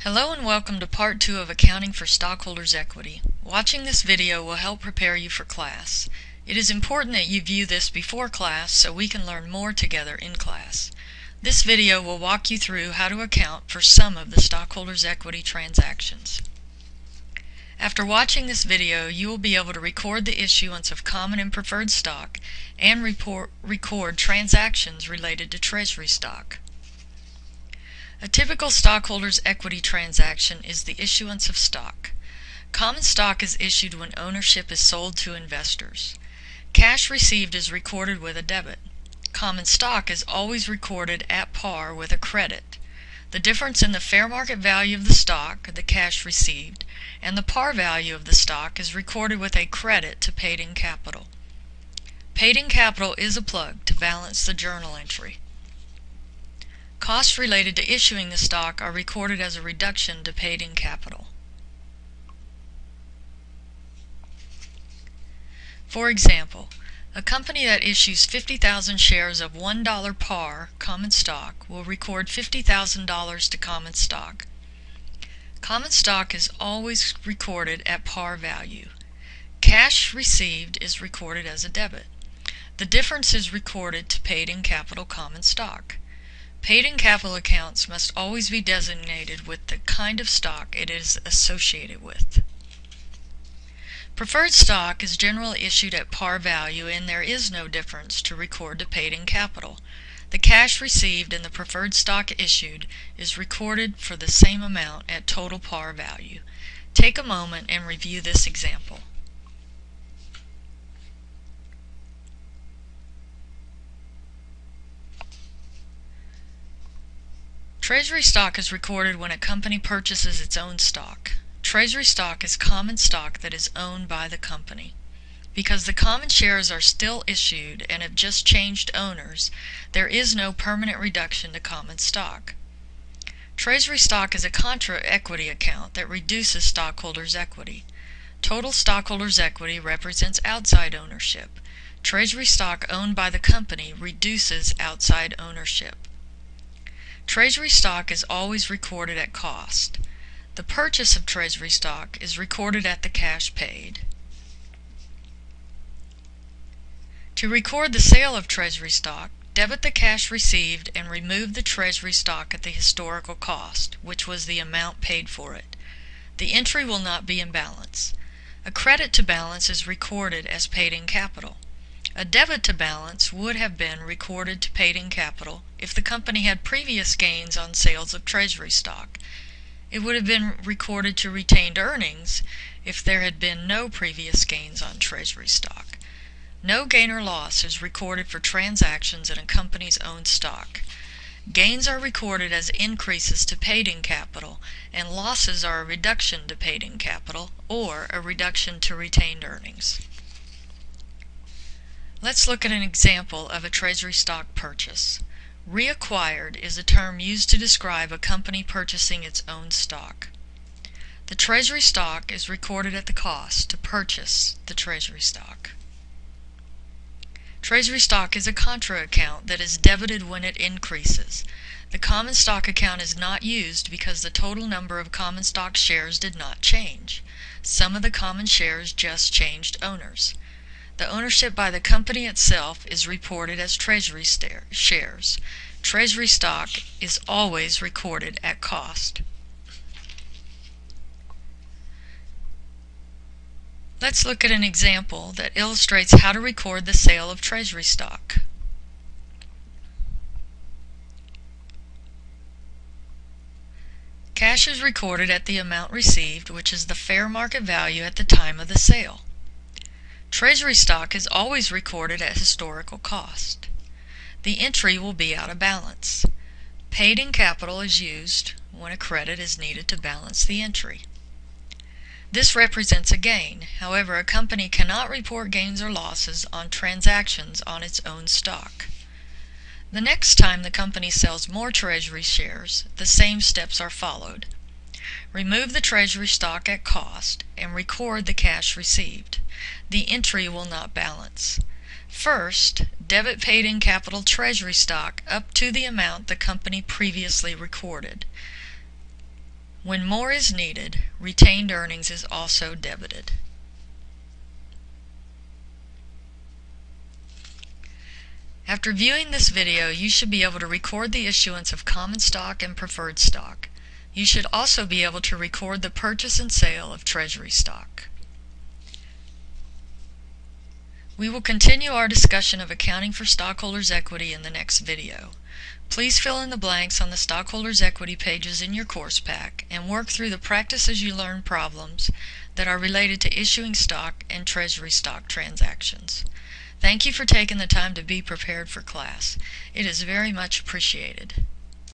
Hello and welcome to Part 2 of Accounting for Stockholders' Equity. Watching this video will help prepare you for class. It is important that you view this before class so we can learn more together in class. This video will walk you through how to account for some of the stockholders' equity transactions. After watching this video, you will be able to record the issuance of common and preferred stock and record transactions related to treasury stock. A typical stockholders' equity transaction is the issuance of stock. Common stock is issued when ownership is sold to investors. Cash received is recorded with a debit. Common stock is always recorded at par with a credit. The difference in the fair market value of the stock, the cash received, and the par value of the stock is recorded with a credit to paid-in capital. Paid-in capital is a plug to balance the journal entry. Costs related to issuing the stock are recorded as a reduction to paid-in capital. For example, a company that issues 50,000 shares of $1 par common stock will record $50,000 to common stock. Common stock is always recorded at par value. Cash received is recorded as a debit. The difference is recorded to paid-in capital common stock. Paid-in capital accounts must always be designated with the kind of stock it is associated with. Preferred stock is generally issued at par value and there is no difference to record to paid-in capital. The cash received and the preferred stock issued is recorded for the same amount at total par value. Take a moment and review this example. Treasury stock is recorded when a company purchases its own stock. Treasury stock is common stock that is owned by the company. Because the common shares are still issued and have just changed owners, there is no permanent reduction to common stock. Treasury stock is a contra equity account that reduces stockholders' equity. Total stockholders' equity represents outside ownership. Treasury stock owned by the company reduces outside ownership. Treasury stock is always recorded at cost. The purchase of treasury stock is recorded at the cash paid. To record the sale of treasury stock, debit the cash received and remove the treasury stock at the historical cost, which was the amount paid for it. The entry will not be in balance. A credit to balance is recorded as paid-in capital. A debit to balance would have been recorded to paid-in capital if the company had previous gains on sales of treasury stock. It would have been recorded to retained earnings if there had been no previous gains on treasury stock. No gain or loss is recorded for transactions in a company's own stock. Gains are recorded as increases to paid-in capital, and losses are a reduction to paid-in capital or a reduction to retained earnings. Let's look at an example of a treasury stock purchase. Reacquired is a term used to describe a company purchasing its own stock. The treasury stock is recorded at the cost to purchase the treasury stock. Treasury stock is a contra account that is debited when it increases. The common stock account is not used because the total number of common stock shares did not change. Some of the common shares just changed owners. The ownership by the company itself is reported as treasury shares. Treasury stock is always recorded at cost. Let's look at an example that illustrates how to record the sale of treasury stock. Cash is recorded at the amount received, which is the fair market value at the time of the sale. Treasury stock is always recorded at historical cost. The entry will be out of balance. Paid-in capital is used when a credit is needed to balance the entry. This represents a gain. However, a company cannot report gains or losses on transactions on its own stock. The next time the company sells more treasury shares, the same steps are followed. Remove the treasury stock at cost and record the cash received. The entry will not balance. First, debit paid-in capital treasury stock up to the amount the company previously recorded. When more is needed, retained earnings is also debited. After viewing this video, you should be able to record the issuance of common stock and preferred stock. You should also be able to record the purchase and sale of treasury stock. We will continue our discussion of accounting for stockholders' equity in the next video. Please fill in the blanks on the stockholders' equity pages in your course pack and work through the practice as you learn problems that are related to issuing stock and treasury stock transactions. Thank you for taking the time to be prepared for class. It is very much appreciated.